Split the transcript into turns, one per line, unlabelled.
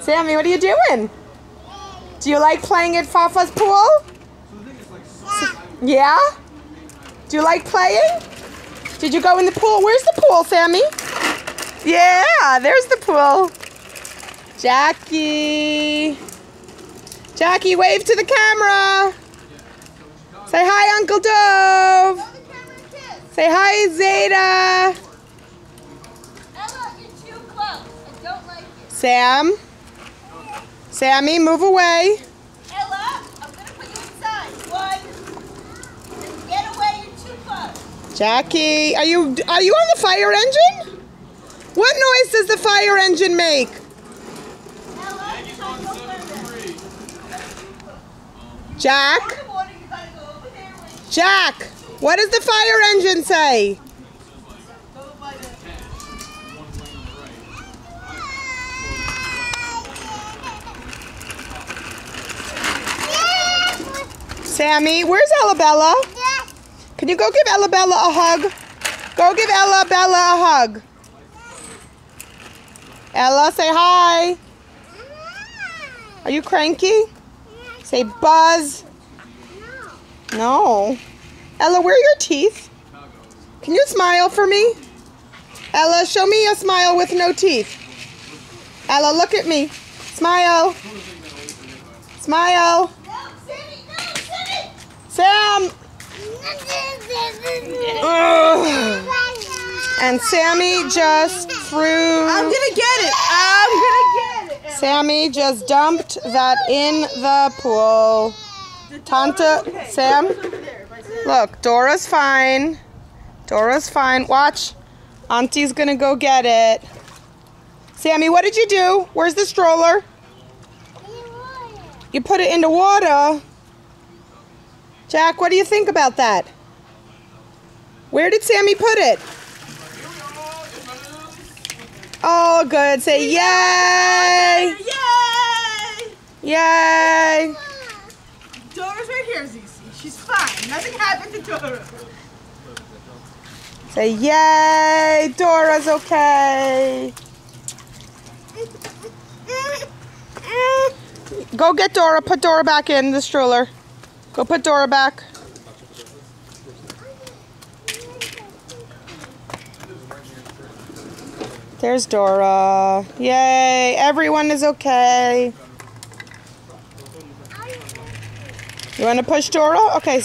Sammy, what are you doing? Do you like playing at Fafa's pool? Yeah? Do you like playing? Did you go in the pool? Where's the pool, Sammy? Yeah, there's the pool. Jackie. Jackie, wave to the camera. Say hi, Uncle Dove. Say hi, Zeta.
Ella, you're too close. I don't like it.
Sam. Sammy, move away.
Ella, I'm going to put you inside. One. Get away, you're too close.
Jackie, are you on the fire engine? What noise does the fire engine make?
Ella, you're trying to go further.
Jack?
In the morning, you gotta go over there with
Jack, what does the fire engine say?
go by the...
Sammy, where's Ellabella? Can you go give Ellabella a hug? Go give Ellabella a hug. Ella, say hi. Are you cranky? Say buzz. No. Ella, where are your teeth? Can you smile for me? Ella, show me a smile with no teeth. Ella, look at me. Smile. Smile. Sam! Ugh. And Sammy just threw...
I'm gonna get it. I'm gonna get it.
Sammy just dumped that in the pool. Tanta, Sam, look, Dora's fine. Dora's fine. Watch. Auntie's gonna go get it. Sammy, what did you do? Where's the stroller? You put it in the water. Jack, what do you think about that? Where did Sammy put it? Oh, good. Say yay!
Yay!
Yay!
Dora's right here, Zizi. She's fine. Nothing happened to Dora.
Say yay! Dora's okay. Go get Dora. Put Dora back in the stroller. Go put Dora back. There's Dora. Yay! Everyone is okay. You want to push Dora? Okay.